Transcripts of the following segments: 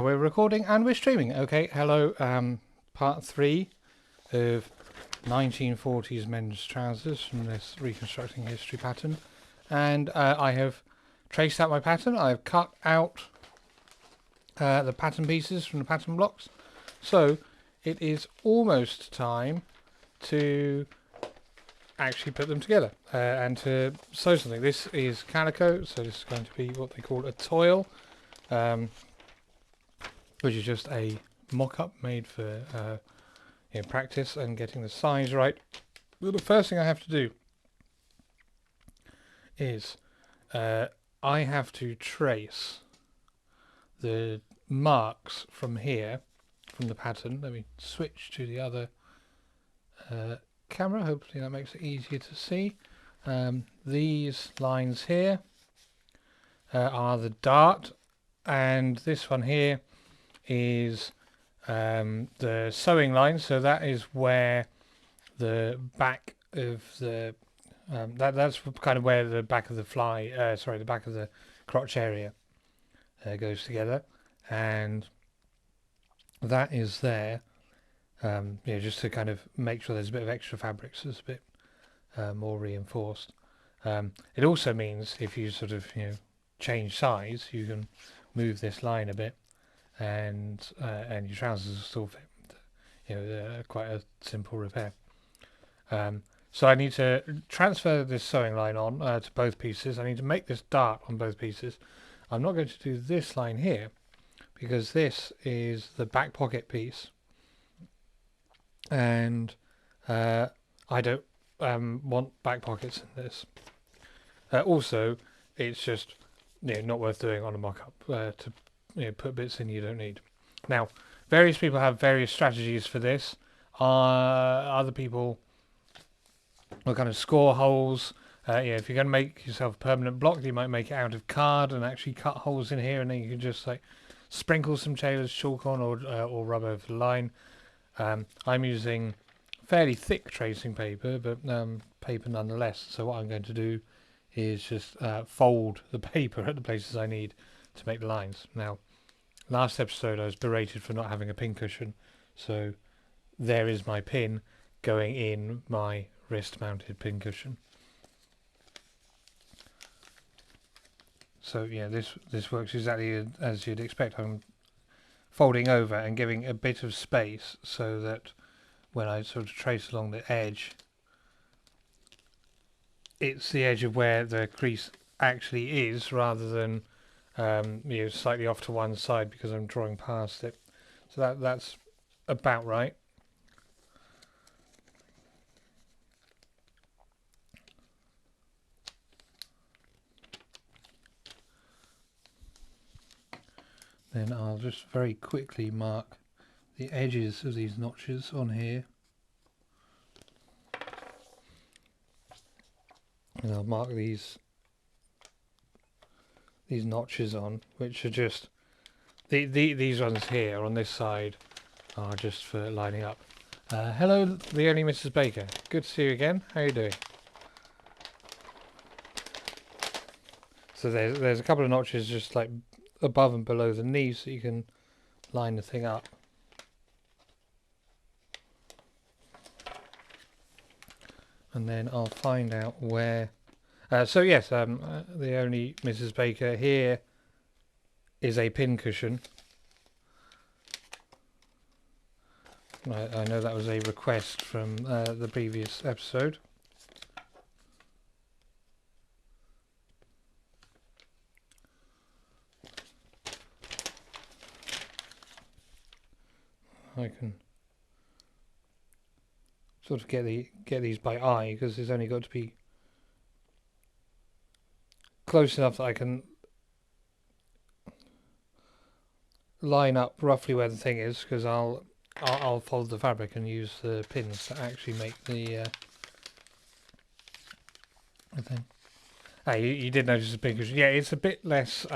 We're recording and we're streaming. Okay, hello, part 3 of 1940s men's trousers from this reconstructing history pattern. And I have traced out my pattern. I've cut out the pattern pieces from the pattern blocks. So it is almost time to actually put them together and to sew something. This is calico, so this is going to be what they call a toile. Which is just a mock-up made for practice and getting the size right. Well, the first thing I have to do is I have to trace the marks from here, from the pattern. Let me switch to the other camera. Hopefully that makes it easier to see. These lines here are the dart, and this one here is the sewing line, so that is where the back of the that's kind of where the back of the the back of the crotch area goes together, and that is there just to kind of make sure there's a bit of extra fabric, so it's a bit more reinforced. It also means if you sort of change size, you can move this line a bit, and your trousers will still fit. They're quite a simple repair. So I need to transfer this sewing line on to both pieces. I need to make this dart on both pieces. I'm not going to do this line here because this is the back pocket piece, and I don't want back pockets in this. Also, it's just not worth doing on a mock-up to put bits in you don't need. Now, various people have various strategies for this. Other people will kind of score holes. If you're going to make yourself a permanent block, you might make it out of card and actually cut holes in here, and then you can just like sprinkle some tailor's chalk on or rub over the line. I'm using fairly thick tracing paper, but paper nonetheless. So what I'm going to do is just fold the paper at the places I need to make the lines. Now, last episode I was berated for not having a pin cushion, so there is my pin going in my wrist mounted pin cushion. So yeah, this works exactly as you'd expect. I'm folding over and giving a bit of space so that when I sort of trace along the edge, it's the edge of where the crease actually is, rather than slightly off to one side because I'm drawing past it. So that's about right. Then I'll just very quickly mark the edges of these notches on here. And I'll mark these notches on, which are just these ones here on this side are just for lining up. Hello, the only Mrs. Baker. Good to see you again. How are you doing? So there's a couple of notches just like above and below the knee, so you can line the thing up. And then I'll find out where. So yes, the only Mrs. Baker here is a pin cushion. I know that was a request from the previous episode. I can sort of get these by eye because there's only got to be close enough that I can line up roughly where the thing is, because I'll fold the fabric and use the pins to actually make the thing. You did notice the pin cushion. Yeah, it's a bit less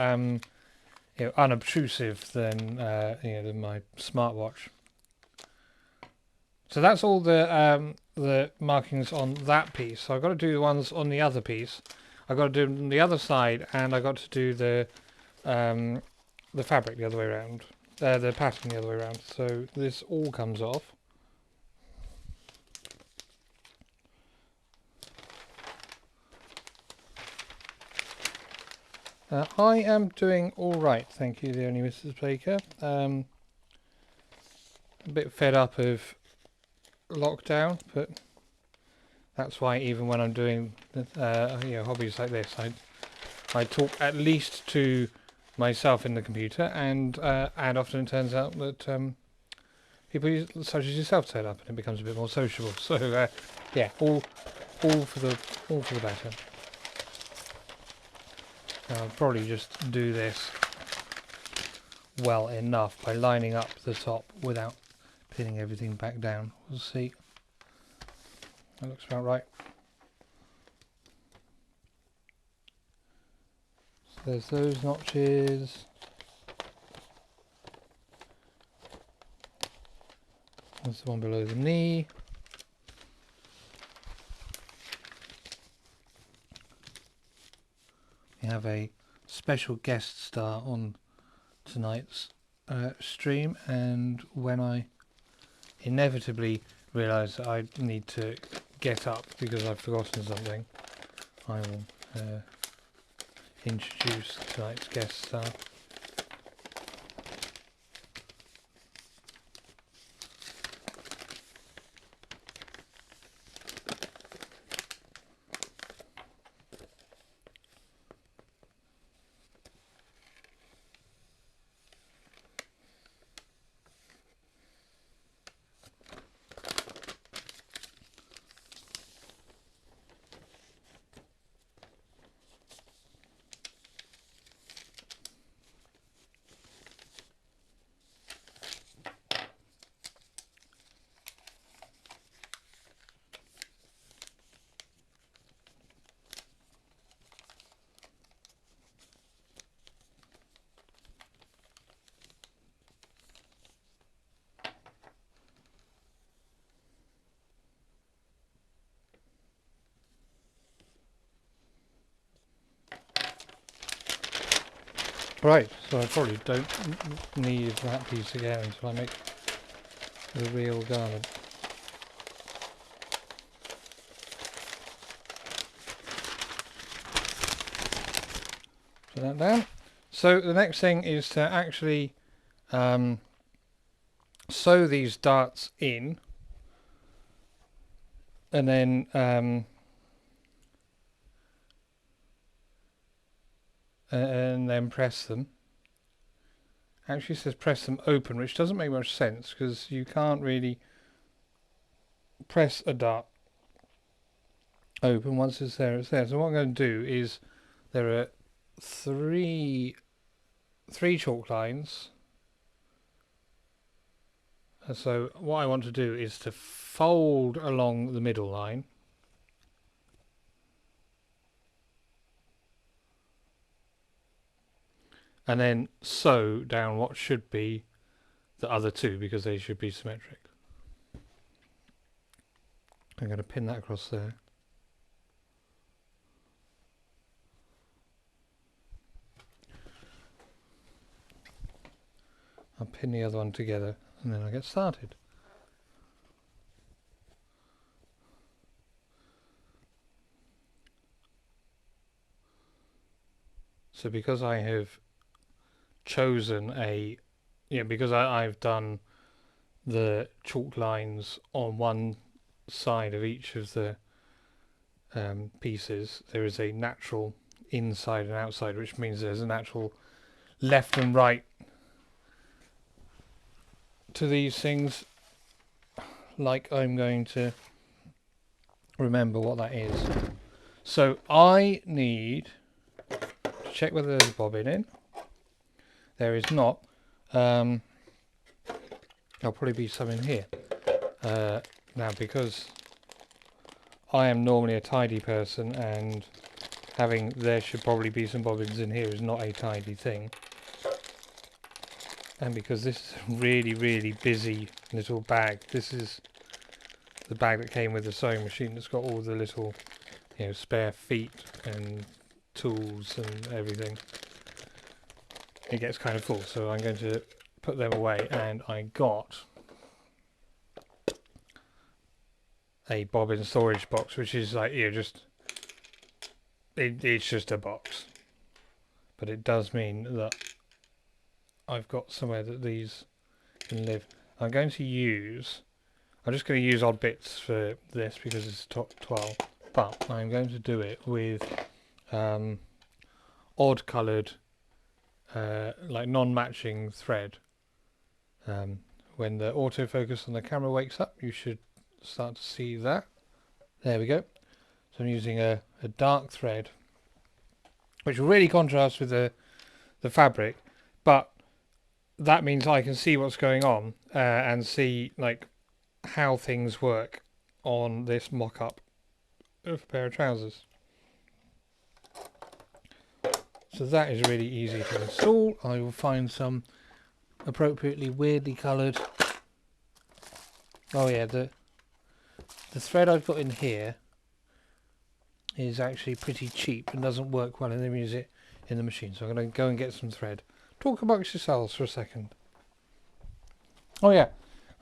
unobtrusive than than my smartwatch. So that's all the markings on that piece. So I've got to do the ones on the other piece. I've got to do them on the other side, and I've got to do the fabric the other way around. the pattern the other way around. So this all comes off. I am doing all right, thank you, the only Mrs. Baker. A bit fed up of lockdown, but that's why even when I'm doing hobbies like this, I talk at least to myself in the computer, and often it turns out that people such as yourself turn up, and it becomes a bit more sociable. So yeah, all for the better. I'll probably just do this well enough by lining up the top without pinning everything back down. We'll see. That looks about right. So there's those notches. There's the one below the knee. We have a special guest star on tonight's stream, and when I inevitably realise that I need to get up because I've forgotten something, I will introduce tonight's guest star. Right, so I probably don't need that piece again until I make the real garment. Put that down. So the next thing is to actually sew these darts in, and then press them. Actually, it says press them open, which doesn't make much sense because you can't really press a dart open. Once it's there, it's there. So what I'm going to do is, there are three chalk lines. So what I want to do is to fold along the middle line. And then sew down what should be the other two, because they should be symmetric. I'm going to pin that across there. I'll pin the other one together and then I'll get started. So because I have chosen because I've done the chalk lines on one side of each of the pieces, there is a natural inside and outside, which means there's a natural left and right to these things. Like, I'm going to remember what that is. So I need to check whether there's a bobbin in. There is not. There'll probably be some in here. Now, because I am normally a tidy person, and having there should probably be some bobbins in here is not a tidy thing. And because this is a really, really busy little bag, this is the bag that came with the sewing machine that's got all the little, spare feet and tools and everything. It gets kind of full, so I'm going to put them away, and I got a bobbin storage box, which is like, you know, just it's just a box, but it does mean that I've got somewhere that these can live. I'm just going to use odd bits for this because it's top 12, but I'm going to do it with odd coloured, like non-matching thread. When the autofocus on the camera wakes up, you should start to see that. There we go. So I'm using a dark thread, which will really contrast with the fabric, but that means I can see what's going on and see like how things work on this mock-up of a pair of trousers. So that is really easy to install. I will find some appropriately weirdly coloured. Oh yeah, the thread I've got in here is actually pretty cheap and doesn't work well in the music in the machine. So I'm going to go and get some thread. Talk amongst yourselves for a second. Oh yeah,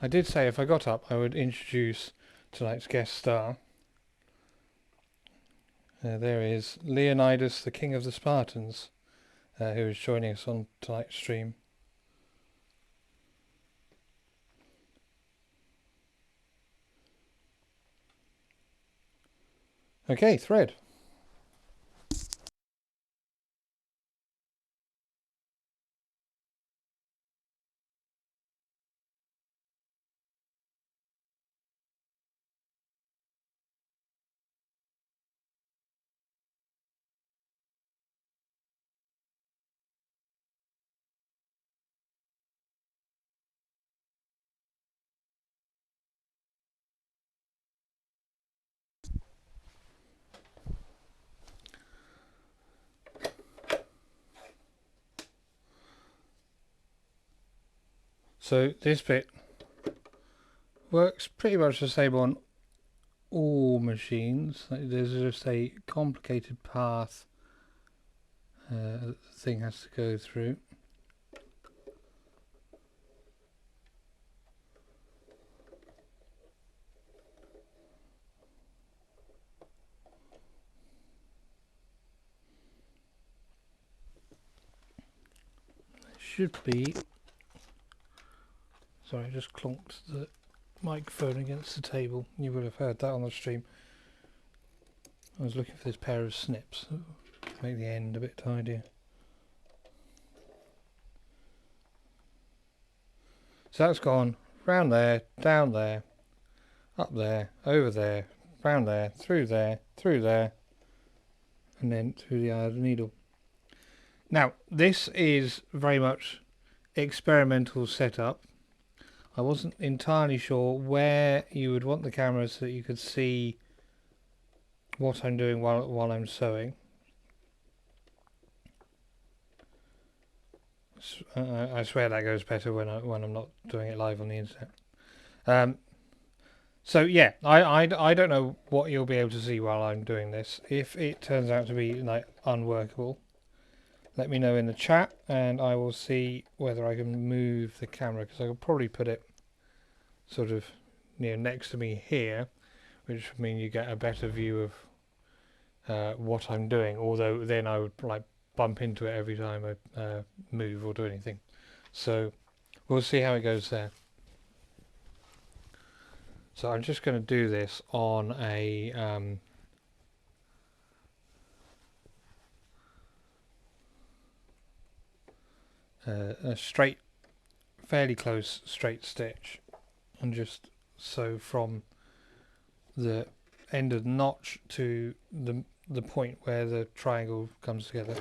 I did say if I got up I would introduce tonight's guest star. There is Leonidas, the King of the Spartans, who is joining us on tonight's stream. Okay, thread. So this bit works pretty much the same on all machines. There's just a complicated path the thing has to go through. It should be. Sorry, I just clonked the microphone against the table. You would have heard that on the stream. I was looking for this pair of snips to make the end a bit tidier. So that's gone round there, down there, up there, over there, round there, through there, and then through the eye of the needle. Now, this is very much experimental setup. I wasn't entirely sure where you would want the camera so that you could see what I'm doing while I'm sewing. I swear that goes better when I'm not doing it live on the internet. So yeah, I don't know what you'll be able to see while I'm doing this. If it turns out to be like unworkable, let me know in the chat and I will see whether I can move the camera, because I could probably put it sort of next to me here, which would mean you get a better view of what I'm doing, although then I would like bump into it every time I move or do anything. So we'll see how it goes there. So I'm just going to do this on a straight, fairly close straight stitch, and just sew from the end of the notch to the point where the triangle comes together.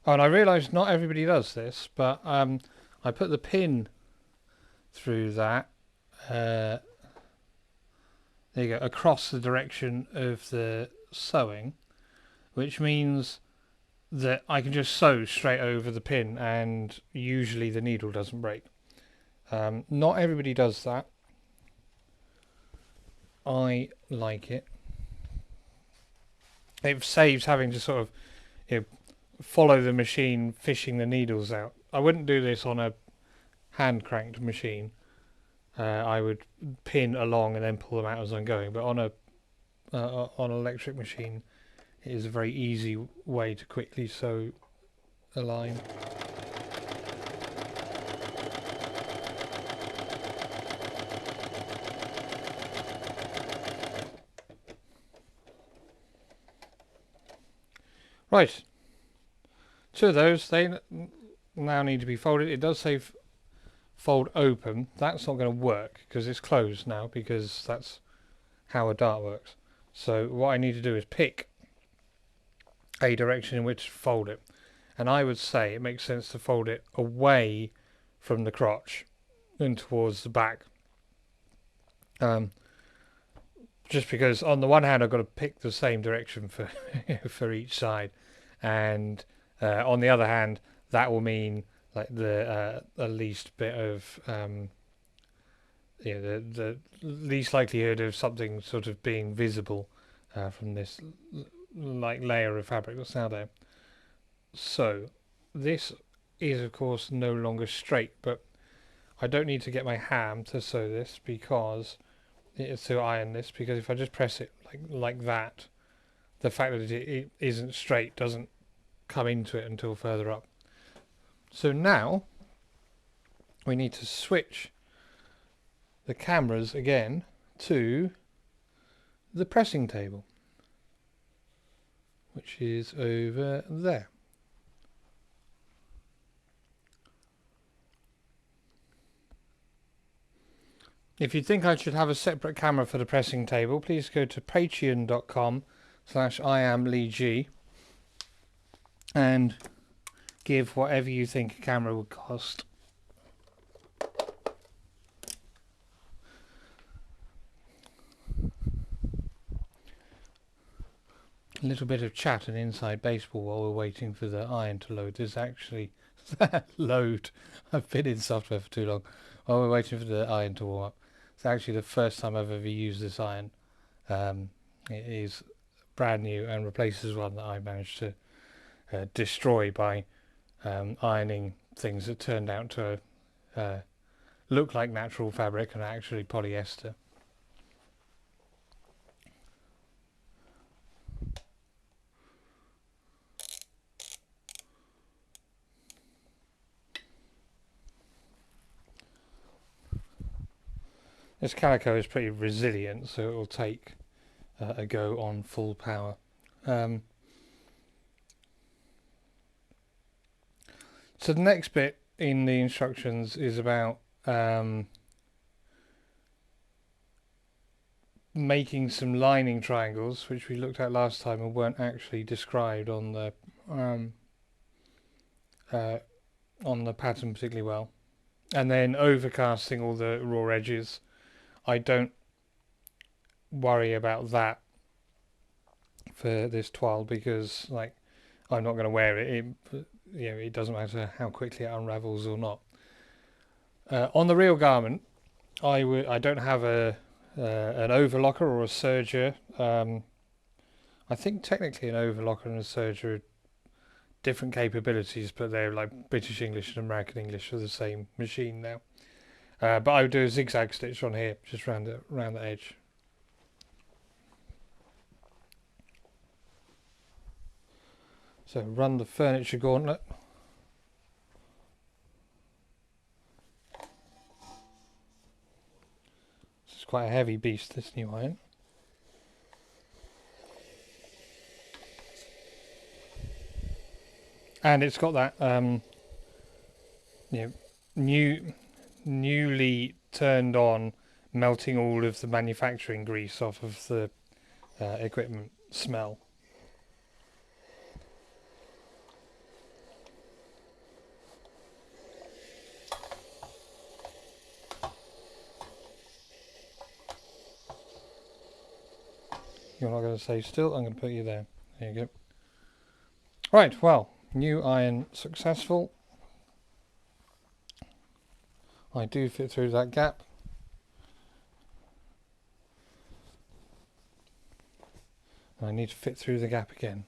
Oh, and I realised not everybody does this, but I put the pin through that, there you go, across the direction of the sewing, which means that I can just sew straight over the pin and usually the needle doesn't break. Not everybody does that. I like it. It saves having to sort of, you know, follow the machine fishing the needles out. I wouldn't do this on a hand cranked machine. I would pin along and then pull them out as I'm going. But on an electric machine, it is a very easy way to quickly sew a line. Right, two of those, they now need to be folded. It does say fold open. That's not going to work because it's closed now, because that's how a dart works. So what I need to do is pick a direction in which to fold it. And I would say it makes sense to fold it away from the crotch and towards the back. Just because on the one hand I've got to pick the same direction for for each side, and on the other hand that will mean like the least bit of the least likelihood of something sort of being visible from this like layer of fabric that's now there. So this is of course no longer straight, but I don't need to get my ham to sew this because to iron this, because if I just press it like that, the fact that it isn't straight doesn't come into it until further up. So now we need to switch the cameras again to the pressing table, which is over there. If you think I should have a separate camera for the pressing table, please go to patreon.com/IamLeeG and give whatever you think a camera would cost. A little bit of chat and inside baseball while we're waiting for the iron to load. There's actually load. I've been in software for too long. While we're waiting for the iron to warm up. It's actually the first time I've ever used this iron. It is brand new and replaces one that I managed to destroy by ironing things that turned out to look like natural fabric and actually polyester. This calico is pretty resilient, so it will take a go on full power. So the next bit in the instructions is about making some lining triangles, which we looked at last time and weren't actually described on the pattern particularly well. And then overcasting all the raw edges. I don't worry about that for this toile because, like, I'm not going to wear it. It doesn't matter how quickly it unravels or not. On the real garment, I don't have an overlocker or a serger. I think technically an overlocker and a serger are different capabilities, but they're like British English and American English for the same machine now. But I would do a zigzag stitch on here, just round the edge. So run the furniture gauntlet. This is quite a heavy beast, this new iron. And it's got that newly turned on, melting all of the manufacturing grease off of the equipment smell. You're not going to stay still, I'm going to put you there. There you go. Right, well, new iron successful. I do fit through that gap. And I need to fit through the gap again.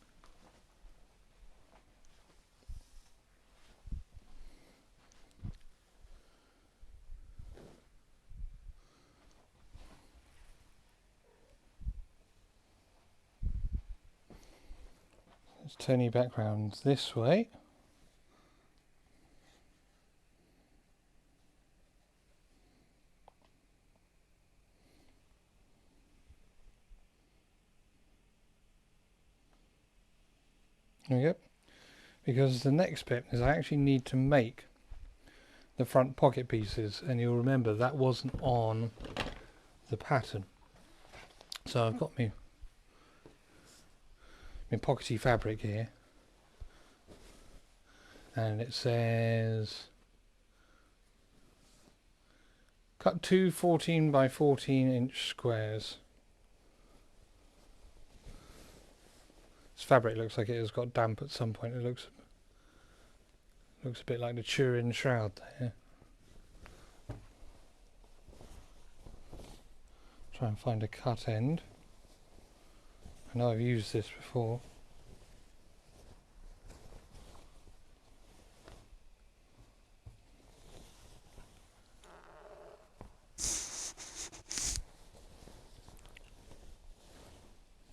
Let's turn your background this way. There we go. Because the next bit is I actually need to make the front pocket pieces, and you'll remember that wasn't on the pattern. So I've got my pockety fabric here, and it says cut two 14 by 14 inch squares. This fabric looks like it has got damp at some point. It looks a bit like the Turin shroud there. Try and find a cut end. I know I've used this before.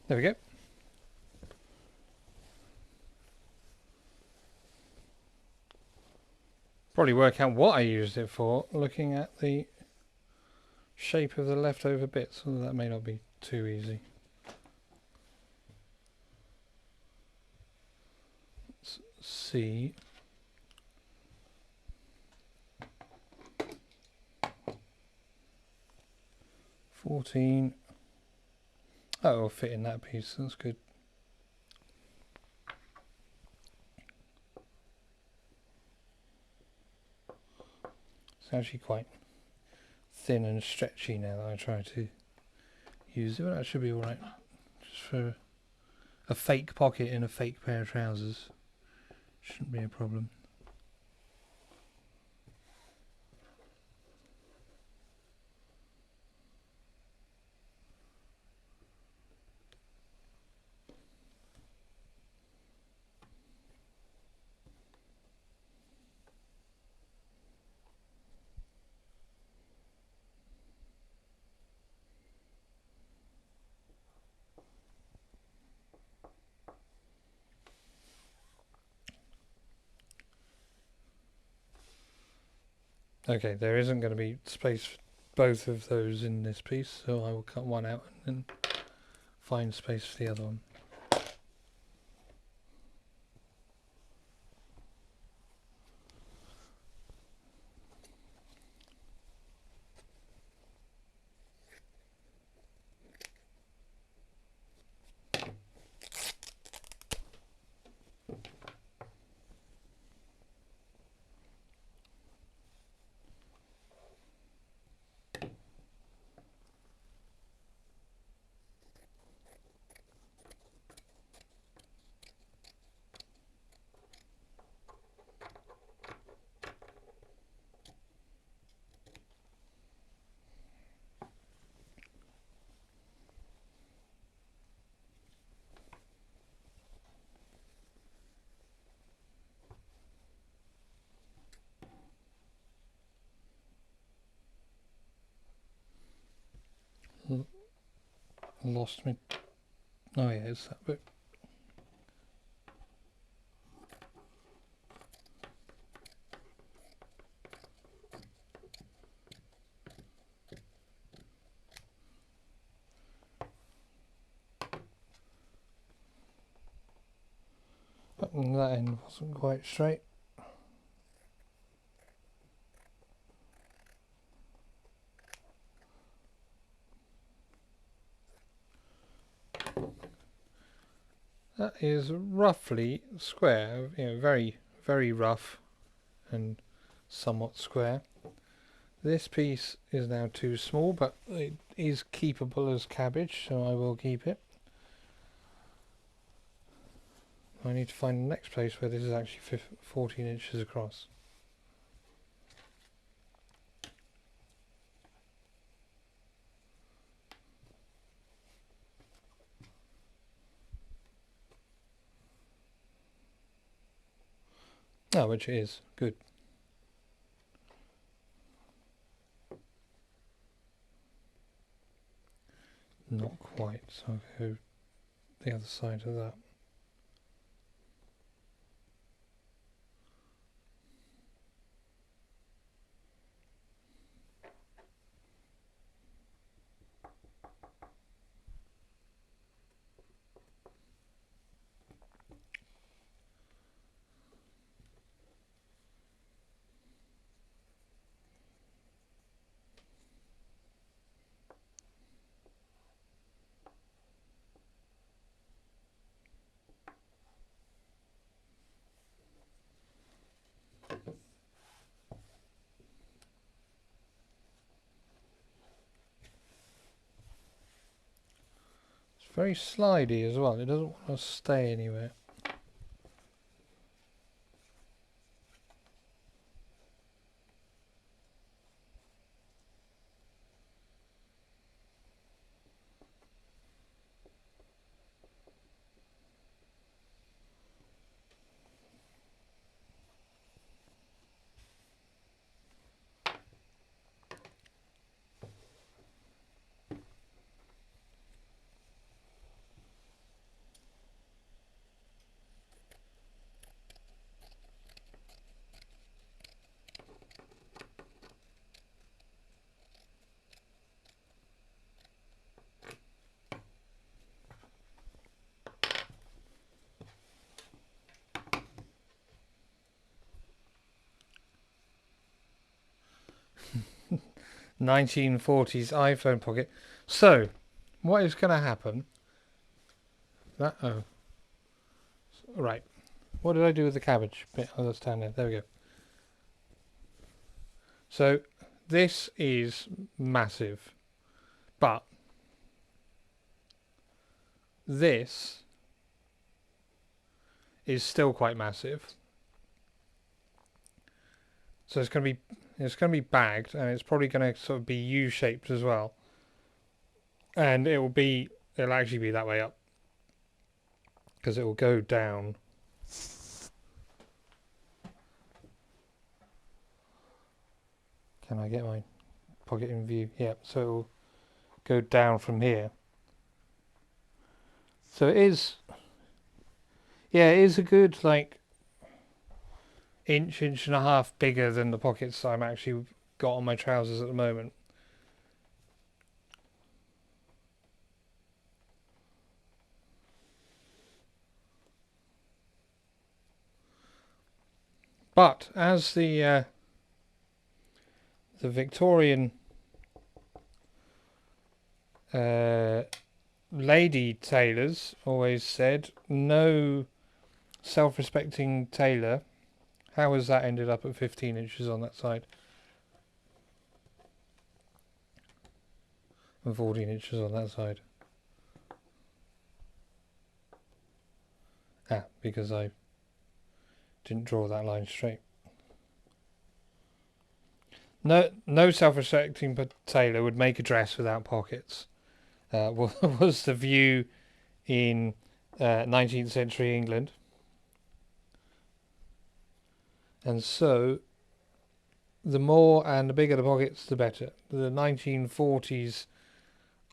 There we go. Probably work out what I used it for looking at the shape of the leftover bits, although that may not be too easy. Let's see. Oh, it'll fit in that piece, that's good. It's actually quite thin and stretchy now that I try to use it, but that should be alright. Just for a fake pocket in a fake pair of trousers, shouldn't be a problem. Okay, there isn't going to be space for both of those in this piece, so I will cut one out and then find space for the other one. Lost me. Oh yeah, it's that bit. But that end wasn't quite straight. That is roughly square, you know, very, very rough and somewhat square. This piece is now too small, but it is keepable as cabbage, so I will keep it. I need to find the next place where this is actually 14 inches across. Oh, which it is. Good. Not quite, so I'll go the other side of that. It's very slidey as well. It doesn't want to stay anywhere. (1940s) iPhone pocket. So, what is going to happen? Right. What did I do with the cabbage bit? Oh, that's down there. There we go. So, this is massive, but this is still quite massive. So it's going to be bagged, and it's probably going to sort of be U-shaped as well. And it'll actually be that way up, because it will go down. Can I get my pocket in view? Yep, so it will go down from here. So it is, yeah, it is a good, like, inch and a half bigger than the pockets I'm actually got on my trousers at the moment. But as the Victorian lady tailors always said, no self-respecting tailor. How has that ended up at 15 inches on that side? And 14 inches on that side. Because I didn't draw that line straight. No self-respecting tailor would make a dress without pockets. Was the view in 19th century England. And so, the more and the bigger the pockets, the better. The 1940s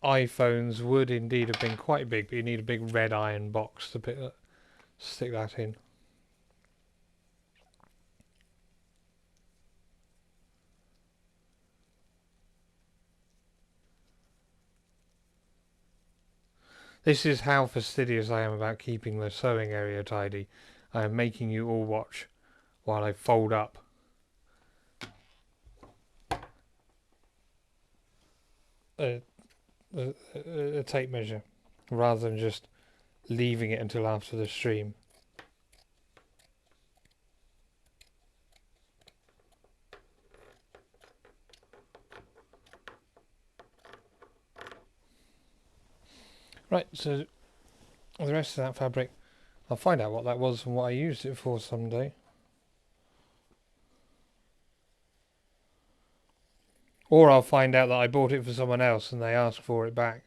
iPhones would indeed have been quite big, but you need a big red iron box to stick that in. This is how fastidious I am about keeping the sewing area tidy. I am making you all watch while I fold up a tape measure, rather than just leaving it until after the stream. Right, so the rest of that fabric, I'll find out what that was and what I used it for someday. Or I'll find out that I bought it for someone else and they asked for it back.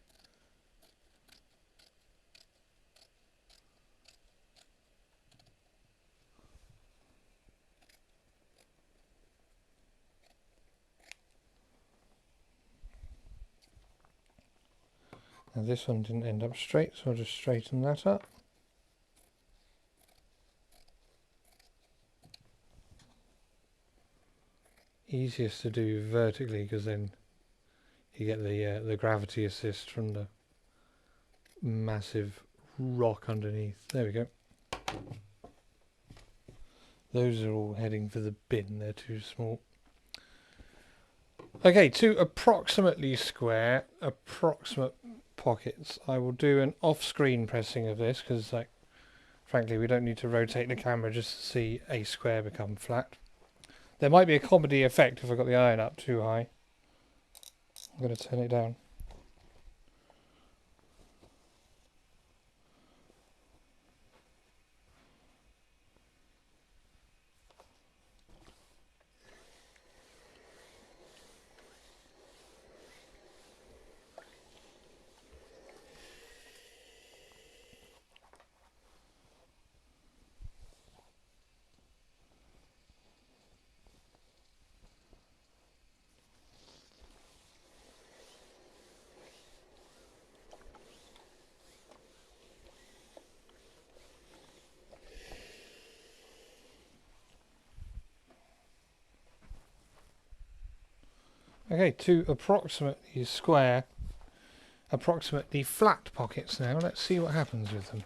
Now this one didn't end up straight, so I'll just straighten that up. Easiest to do vertically because then you get the gravity assist from the massive rock underneath. There we go. Those are all heading for the bin, they're too small. Okay, to approximately square, approximate pockets, I will do an off-screen pressing of this because, like, frankly, we don't need to rotate the camera just to see a square become flat. There might be a comedy effect if I got the iron up too high. I'm going to turn it down. Okay, to approximately square, approximately flat pockets now. Let's see what happens with them.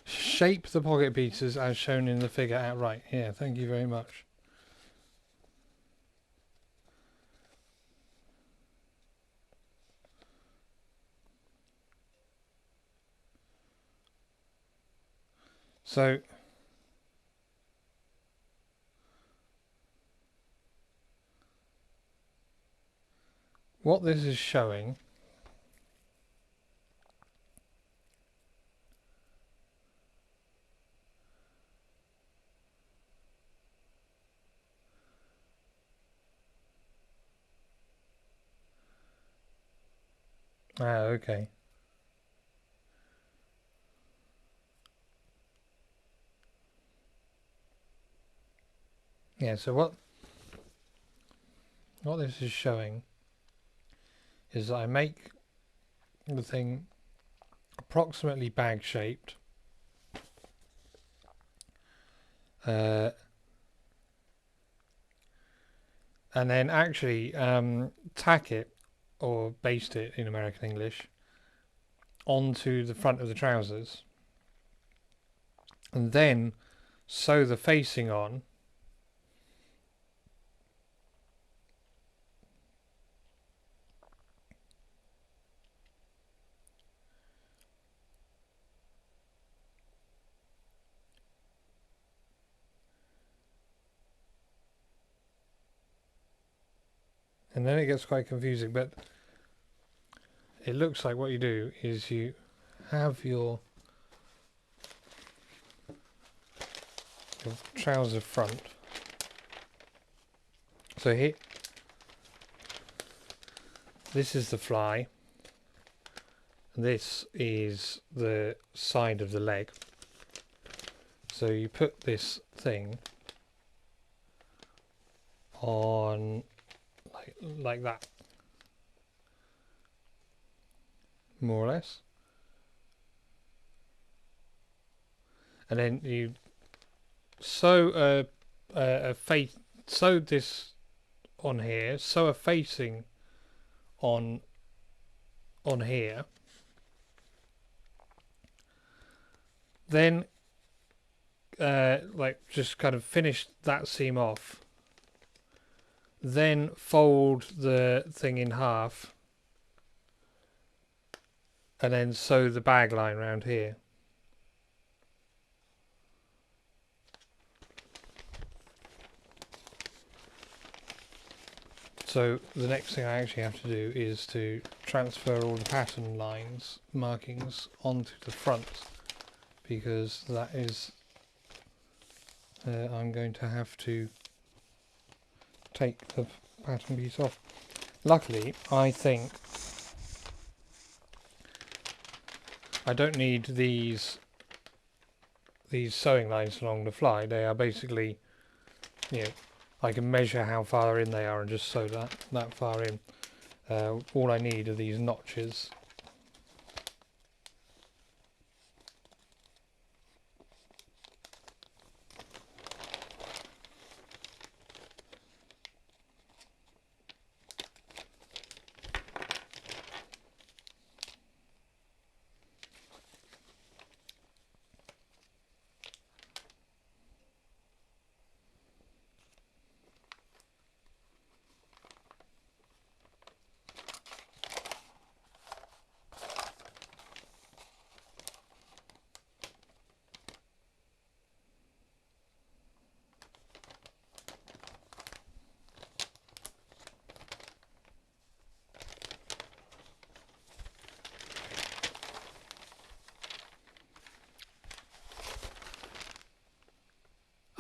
Shape the pocket pieces as shown in the figure outright. Yeah, thank you very much. So what this is showing okay. Yeah, so what this is showing is that I make the thing approximately bag shaped, and then actually tack it, or baste it in American English, onto the front of the trousers, and then sew the facing on. And then it gets quite confusing, but it looks like what you do is you have your trouser front. So here, this is the fly, and this is the side of the leg. So you put this thing on like that, more or less, and then you sew sew this on here, sew a facing on here, then like just kind of finish that seam off, then fold the thing in half, and then sew the bag line around here. So the next thing I actually have to do is to transfer all the pattern lines, markings, onto the front, because that is I'm going to have to take the pattern piece off. Luckily, I think I don't need these sewing lines along the fly. They are basically, you know, I can measure how far in they are and just sew that far in. All I need are these notches.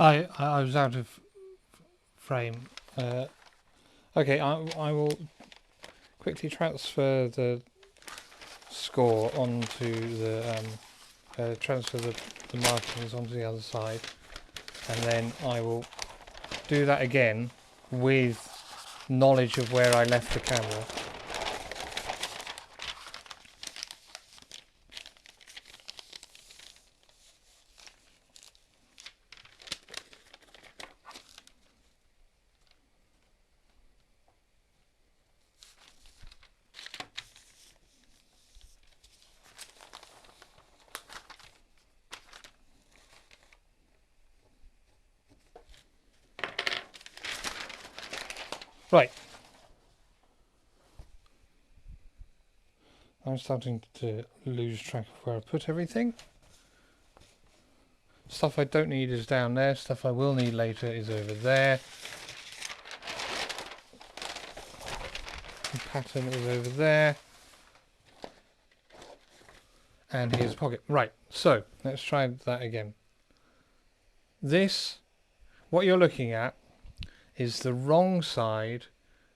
I was out of frame. Okay, I will quickly transfer the score onto the transfer the markings onto the other side, and then I will do that again with knowledge of where I left the camera. Right. I'm starting to lose track of where I put everything. Stuff I don't need is down there. Stuff I will need later is over there. The pattern is over there. And here's a pocket. Right, so let's try that again. This, what you're looking at, is the wrong side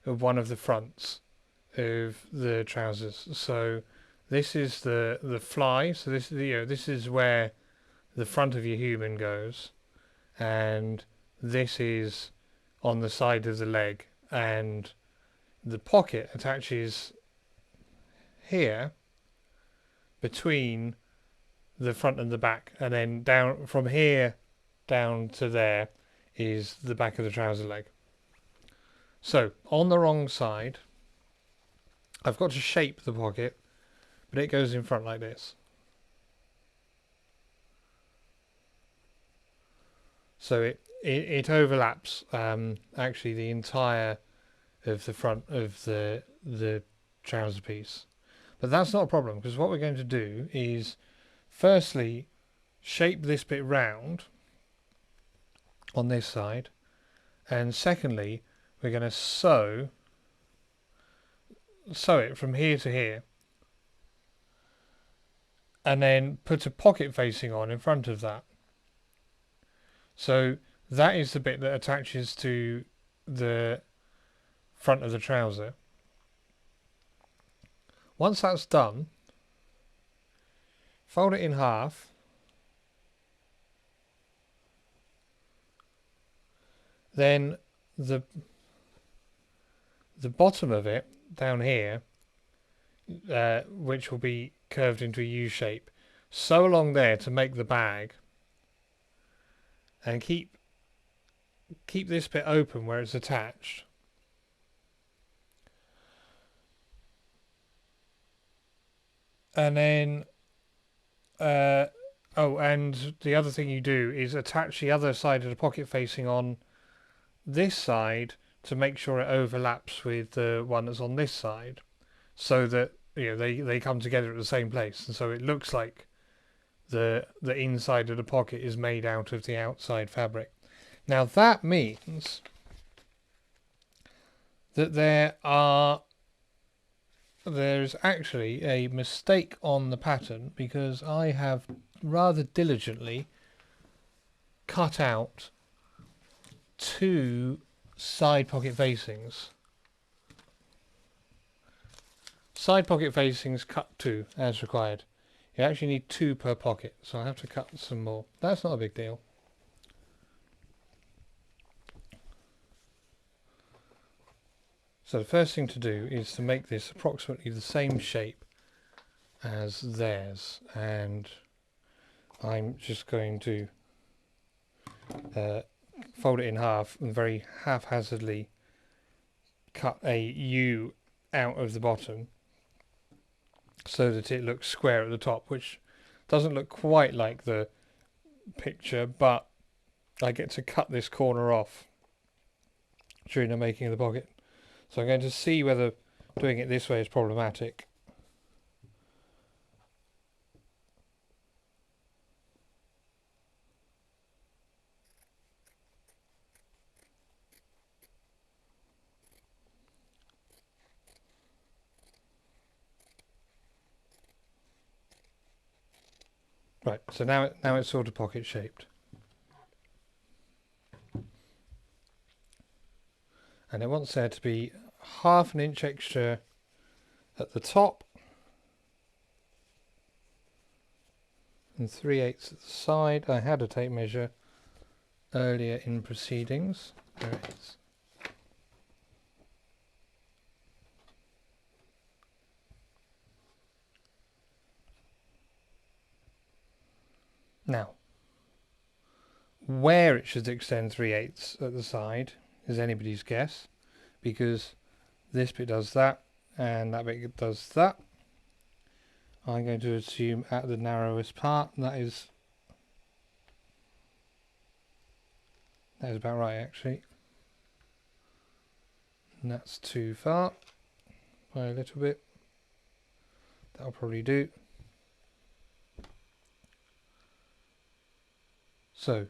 of one of the fronts of the trousers. So this is the fly. So this this is where the front of your human goes, and this is on the side of the leg, and the pocket attaches here between the front and the back, and then down from here down to there is the back of the trouser leg. So on the wrong side, I've got to shape the pocket, but it goes in front like this. So it overlaps actually the entire of the front of the trouser piece. But that's not a problem, because what we're going to do is firstly shape this bit round on this side, and secondly we're going to sew it from here to here, and then put a pocket facing on in front of that. So that is the bit that attaches to the front of the trouser. Once that's done, fold it in half, then the bottom of it down here, which will be curved into a U shape, sew along there to make the bag, and keep this bit open where it's attached. And then oh, and the other thing you do is attach the other side of the pocket facing on this side to make sure it overlaps with the one that's on this side, so that they come together at the same place, and so it looks like the inside of the pocket is made out of the outside fabric. Now that means that there's actually a mistake on the pattern, because I have rather diligently cut out 2 side pocket facings. Side pocket facings cut 2 as required. You actually need 2 per pocket, so I have to cut some more. That's not a big deal. So the first thing to do is to make this approximately the same shape as theirs, and I'm just going to fold it in half and very haphazardly cut a U out of the bottom so that it looks square at the top, which doesn't look quite like the picture, but I get to cut this corner off during the making of the pocket. So I'm going to see whether doing it this way is problematic. Right, so now it's sort of pocket shaped. And it wants there to be ½ inch extra at the top and 3/8 at the side. I had a tape measure earlier in proceedings. There it is. Now, where it should extend 3/8 at the side is anybody's guess, because this bit does that and that bit does that. I'm going to assume at the narrowest part, that is about right actually. And that's too far by a little bit. That'll probably do. So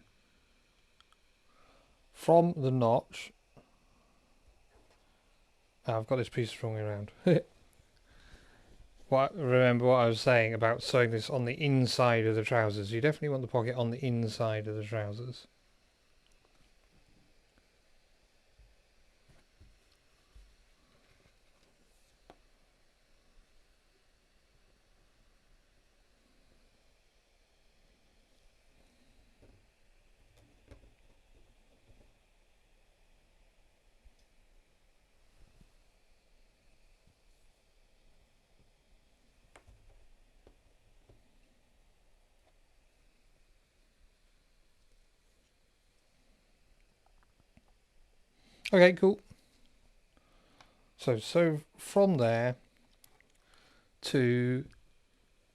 from the notch, I've got this piece the wrong way around. Remember what I was saying about sewing this on the inside of the trousers. You definitely want the pocket on the inside of the trousers. Okay, cool. So from there to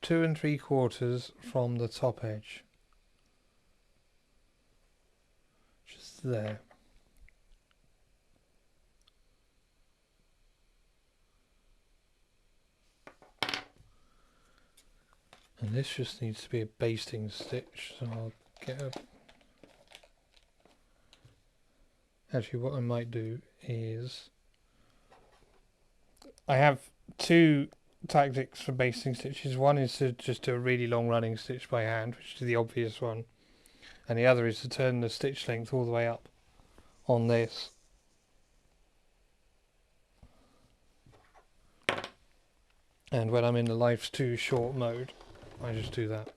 2 3/4 from the top edge, just there. And this just needs to be a basting stitch, so I'll get a... Actually, what I might do is... I have two tactics for basting stitches. One is to just do a really long running stitch by hand, which is the obvious one. And the other is to turn the stitch length all the way up on this. And when I'm in the life's too short mode, I just do that.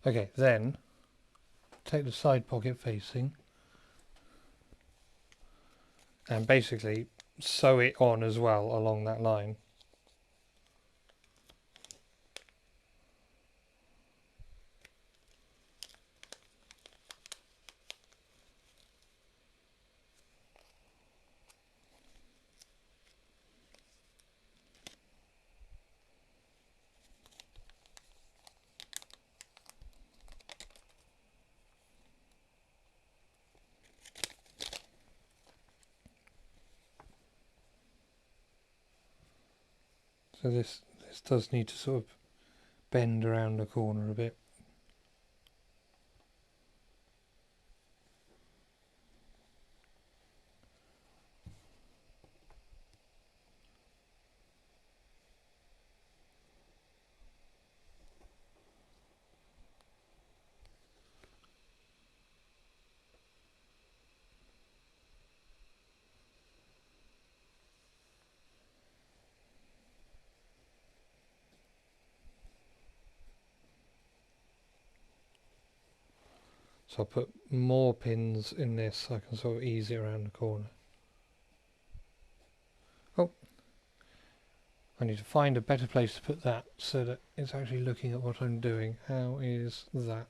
Okay, then take the side pocket facing and basically sew it on as well along that line. So this does need to sort of bend around the corner a bit. So I'll put more pins in this so I can sort of ease it around the corner. Oh, I need to find a better place to put that so that it's actually looking at what I'm doing. How is that?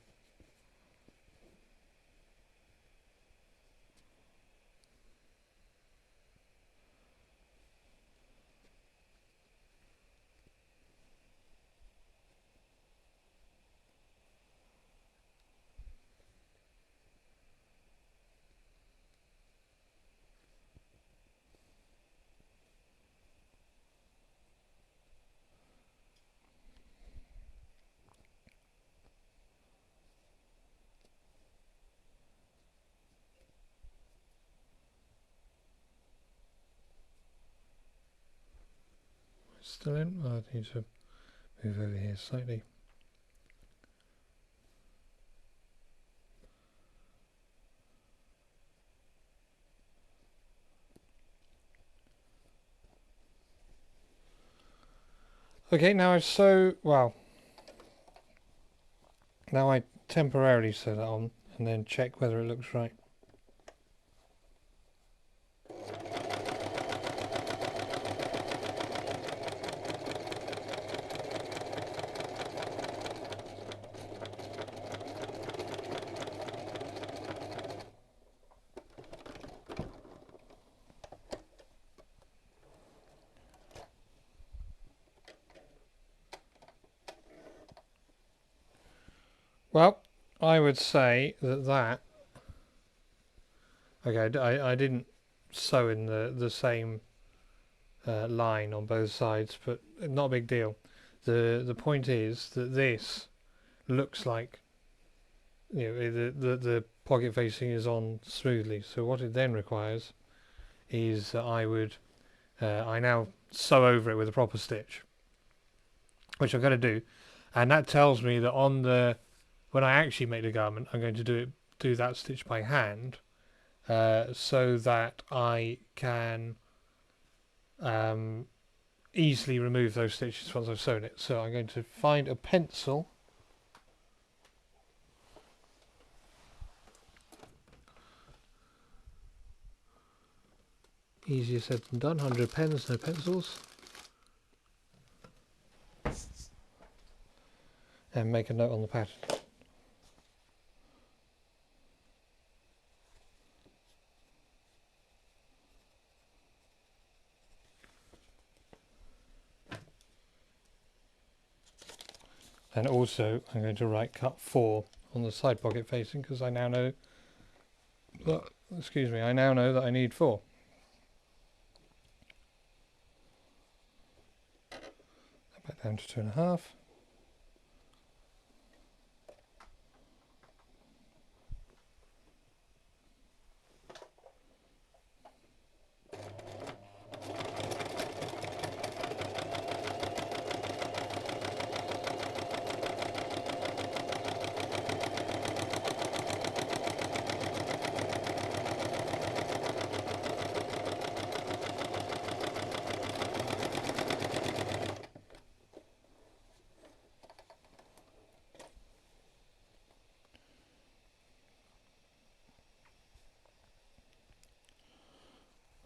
Still in? Oh, I need to move over here slightly. Okay, now now I temporarily sew that on and then check whether it looks right. Well, I would say that okay, I didn't sew in the same line on both sides, but not a big deal. The point is that this looks like, you know, the pocket facing is on smoothly. So what it then requires is that I now sew over it with a proper stitch, which I'm going to do, and that tells me that when I actually make the garment, I'm going to do that stitch by hand, so that I can easily remove those stitches once I've sewn it. So I'm going to find a pencil. Easier said than done. 100 pens, no pencils. And make a note on the pattern. And also I'm going to write cut 4 on the side pocket facing, because I now know that, excuse me, I now know that I need 4. Back down to 2.5.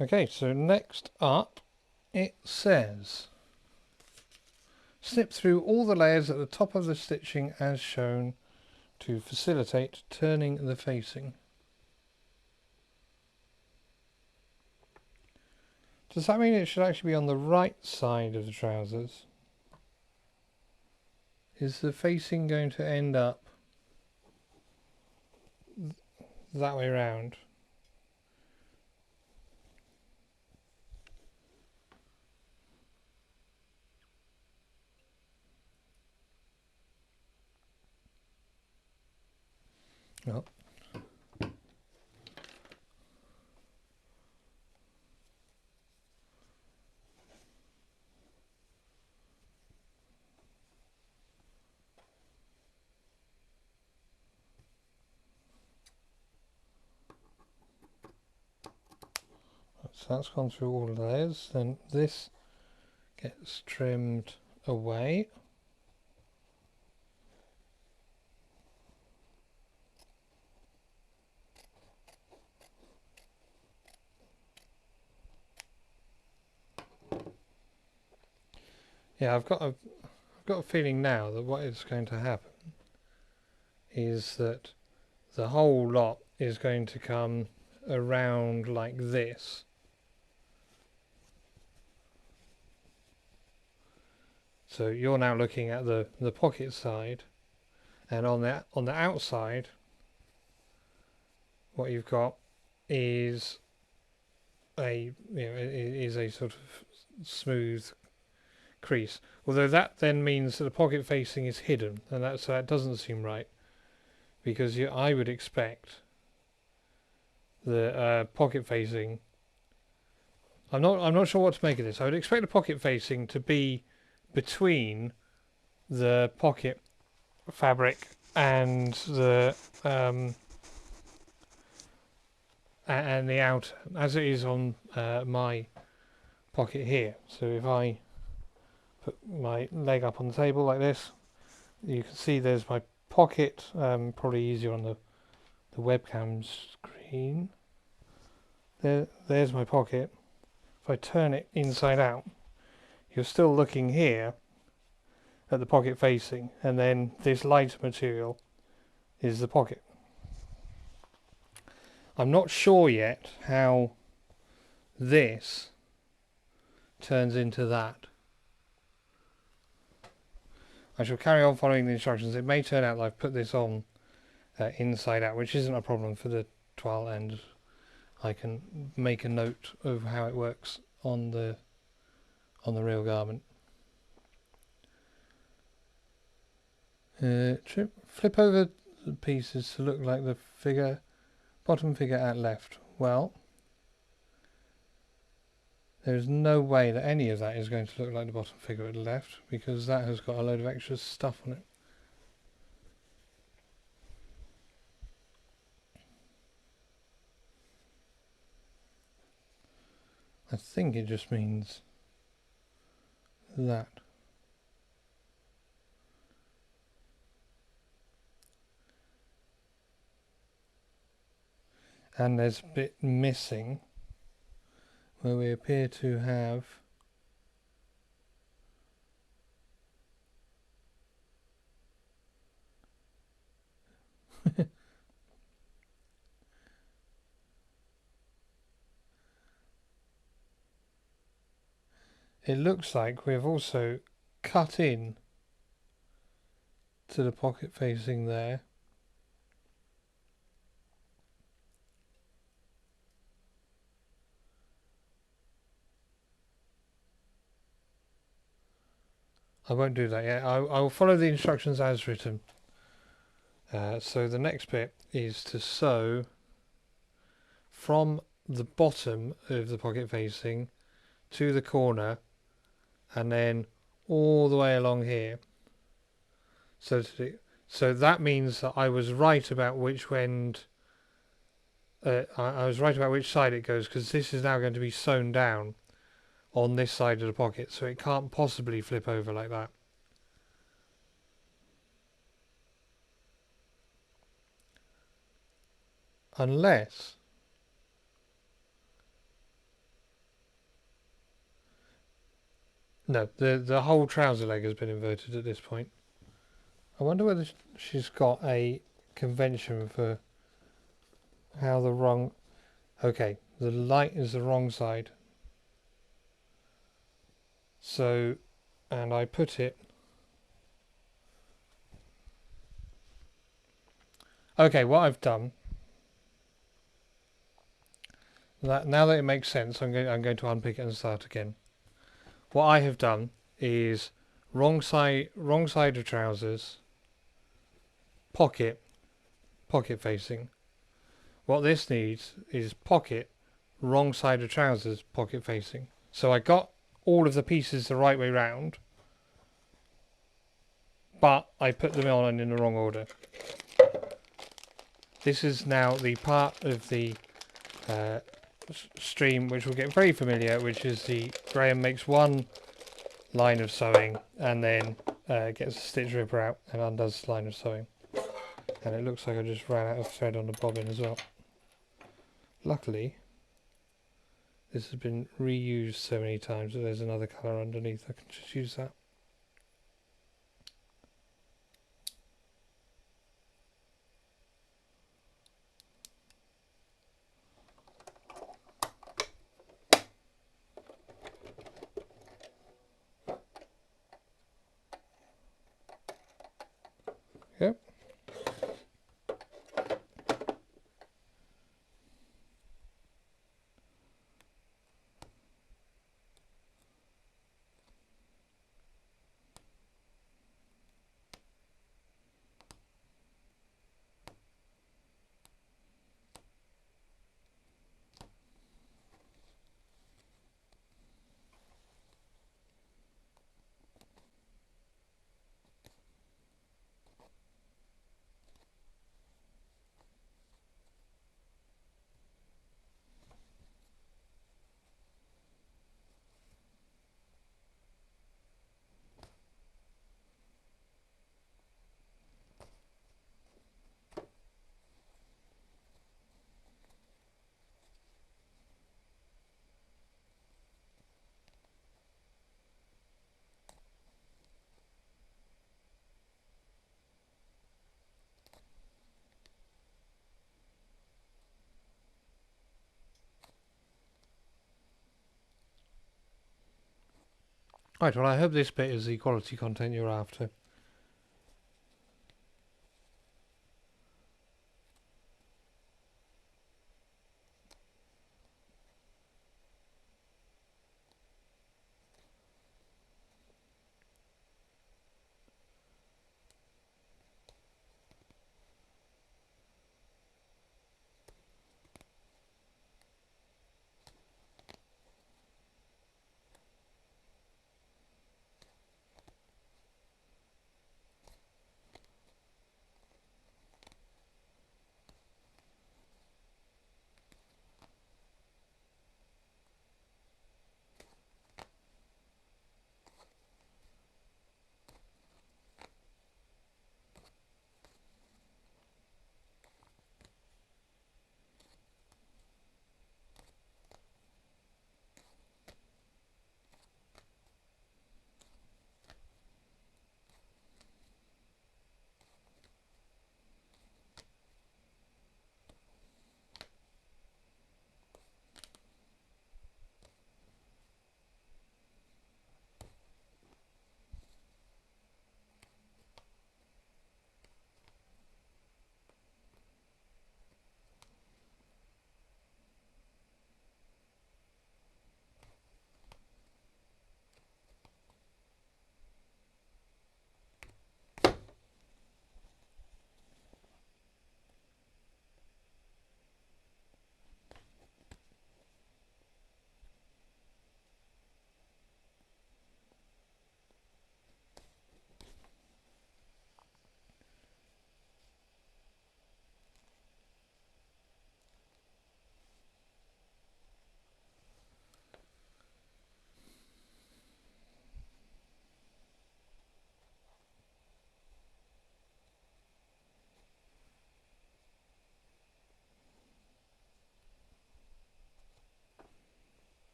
Okay, so next up it says snip through all the layers at the top of the stitching as shown to facilitate turning the facing. Does that mean it should actually be on the right side of the trousers? Is the facing going to end up that way round? No. So that's gone through all the layers. Then this gets trimmed away. Yeah, I've got a feeling now that what is going to happen is that the whole lot is going to come around like this. So you're now looking at the pocket side, and on the outside, what you've got is a sort of smooth crease. Although that then means that the pocket facing is hidden, and that doesn't seem right, because I would expect the pocket facing. I'm not sure what to make of this. I would expect the pocket facing to be between the pocket fabric and the and the outer, as it is on my pocket here. So if I put my leg up on the table like this, you can see there's my pocket. Probably easier on the webcam screen. There's my pocket. If I turn it inside out, you're still looking here at the pocket facing, and then this lighter material is the pocket. I'm not sure yet how this turns into that. I shall carry on following the instructions. It may turn out that I've put this on inside out, which isn't a problem for the toile, and I can make a note of how it works on the real garment. Flip over the pieces to look like the bottom figure at left. Well, there's no way that any of that is going to look like the bottom figure at the left, because that has got a load of extra stuff on it. I think it just means that. And there's a bit missing where we appear to have it looks like we've also cut in to the pocket facing there. I won't do that yet. I will follow the instructions as written. So the next bit is to sew from the bottom of the pocket facing to the corner, and then all the way along here. So that means that I was right about which end. I was right about which side it goes, because this is now going to be sewn down on this side of the pocket, so it can't possibly flip over like that. Unless no, the whole trouser leg has been inverted at this point. I wonder whether she's got a convention for how the wrong. Okay, the light is the wrong side. So, and I put it. Okay, what I've done. Now that it makes sense, I'm going to unpick it and start again. What I have done is wrong side of trousers, pocket facing. What this needs is pocket, wrong side of trousers, pocket facing. So I got all of the pieces the right way round, but I put them on in the wrong order. This is now the part of the stream which will get very familiar, which is the Graham makes one line of sewing and then gets a stitch ripper out and undoes the line of sewing. And it looks like I just ran out of thread on the bobbin as well. Luckily, this has been reused so many times that there's another colour underneath. I can just use that. Right, well I hope this bit is the quality content you're after.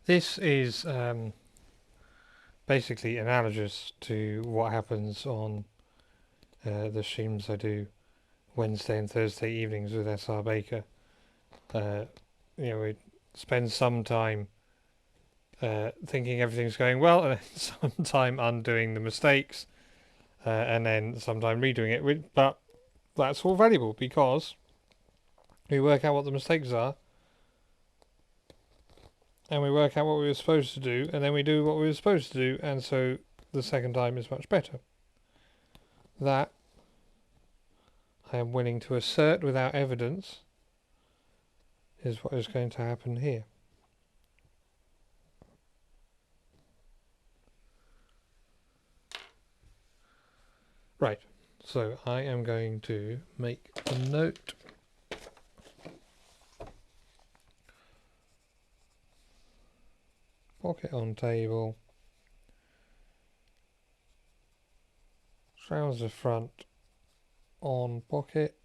This is basically analogous to what happens on the streams I do Wednesday and Thursday evenings with SR Baker. We spend some time thinking everything's going well, and then some time undoing the mistakes, and then some time redoing it. But that's all valuable because we work out what the mistakes are, and we work out what we were supposed to do, and then we do what we were supposed to do, and so the second time is much better. That I am willing to assert without evidence is what is going to happen here. Right, so I am going to make a note. Pocket on table. Trouser front on pocket.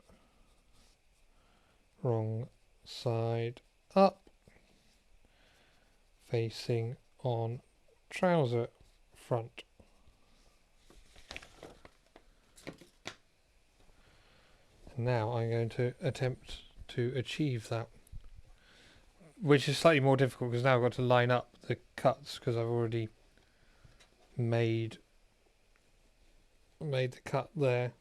Wrong side up. Facing on trouser front. And now I'm going to attempt to achieve that, which is slightly more difficult because now I've got to line up the cuts because I've already made the cut there.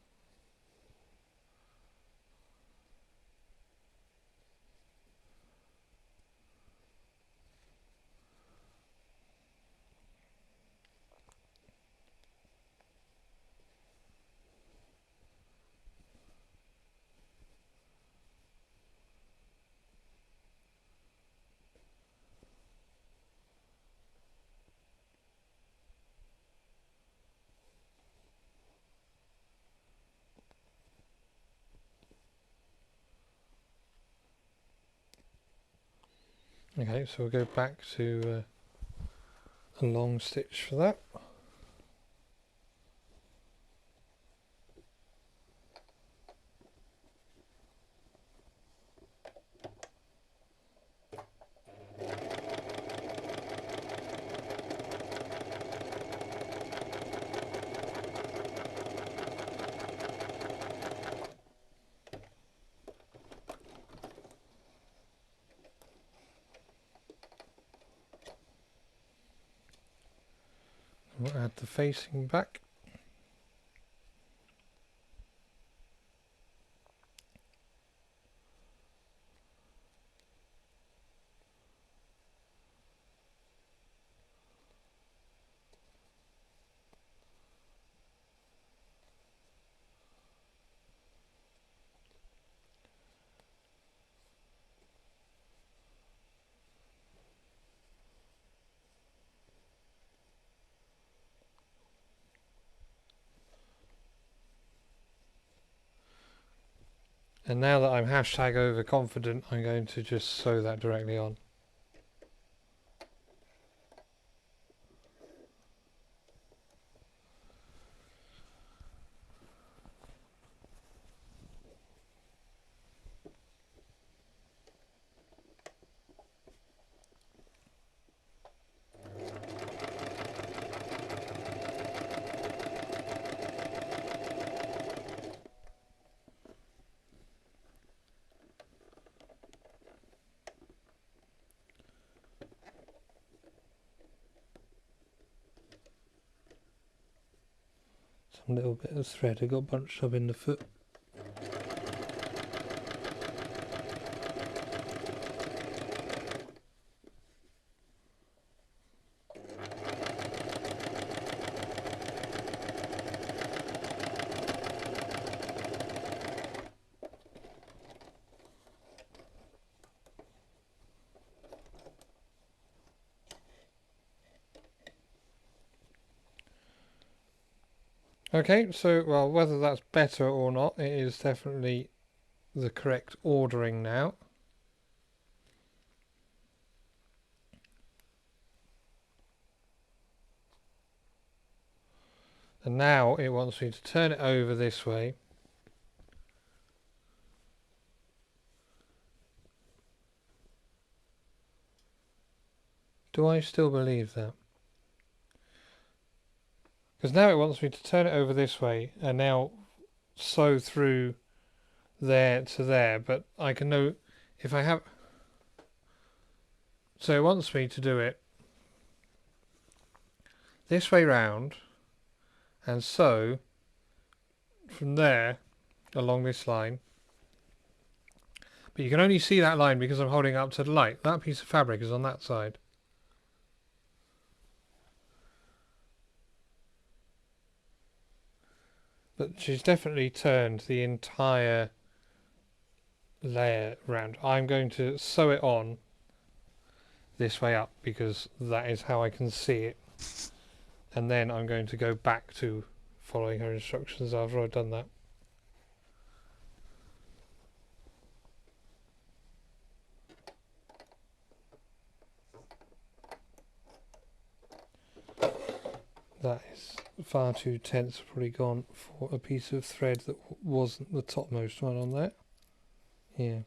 Okay, so we'll go back to a long stitch for that. We'll add the facing back. And now that I'm hashtag overconfident, I'm going to just sew that directly on. Some little bit of thread I got bunched up in the foot. Okay, so, well, whether that's better or not, it is definitely the correct ordering now. And now it wants me to turn it over this way. Do I still believe that? Because now it wants me to turn it over this way and now sew through there to there, but I can know if I have... So it wants me to do it this way round and sew from there along this line. But you can only see that line because I'm holding it up to the light. That piece of fabric is on that side. But she's definitely turned the entire layer round. I'm going to sew it on this way up because that is how I can see it. And then I'm going to go back to following her instructions after I've done that. That is far too tense, probably gone for a piece of thread that wasn't the topmost one on there. Yeah.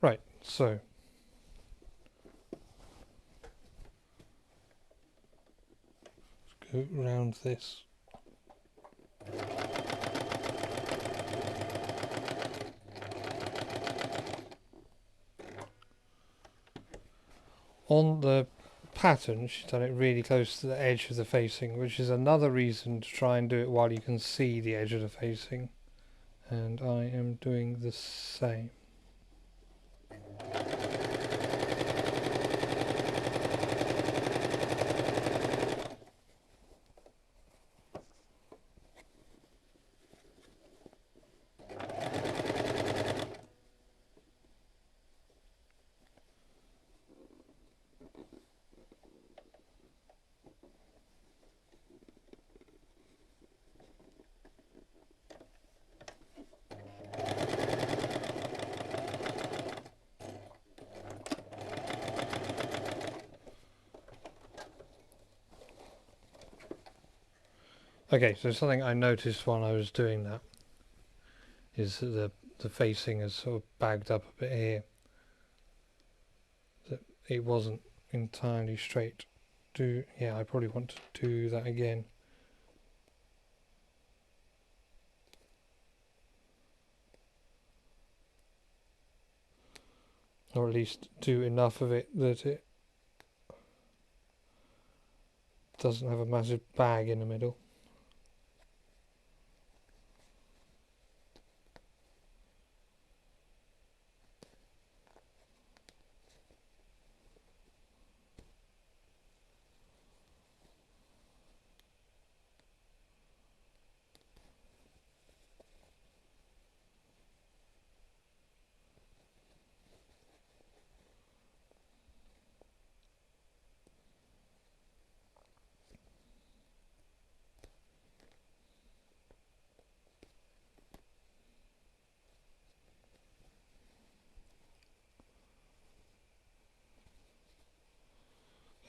Right, so let's go around this. On the pattern, she's done it really close to the edge of the facing, which is another reason to try and do it while you can see the edge of the facing. And I am doing the same. Okay, so something I noticed while I was doing that is that the facing is sort of bagged up a bit here. That it wasn't entirely straight. Yeah, I probably want to do that again. Or at least do enough of it that it doesn't have a massive bag in the middle.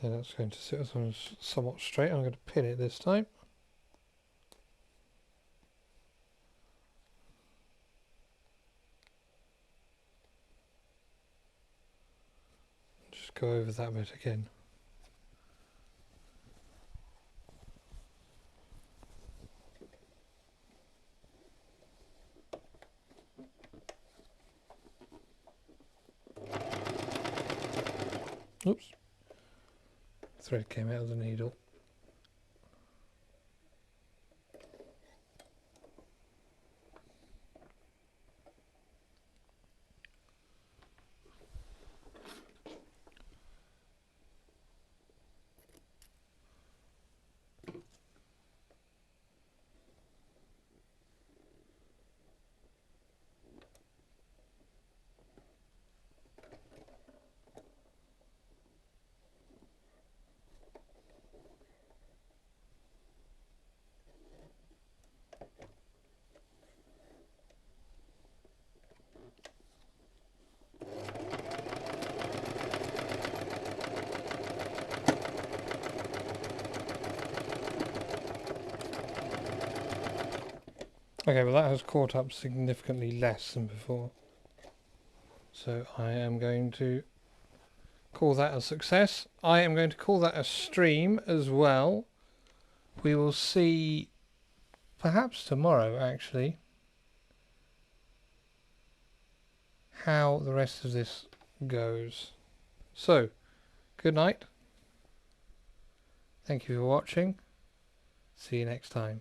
Okay, that's going to sit somewhat straight. I'm going to pin it this time. Just go over that bit again. Oops. Thread came out of the needle. Okay, well that has caught up significantly less than before. So I am going to call that a success. I am going to call that a stream as well. We will see perhaps tomorrow actually how the rest of this goes. So, good night. Thank you for watching. See you next time.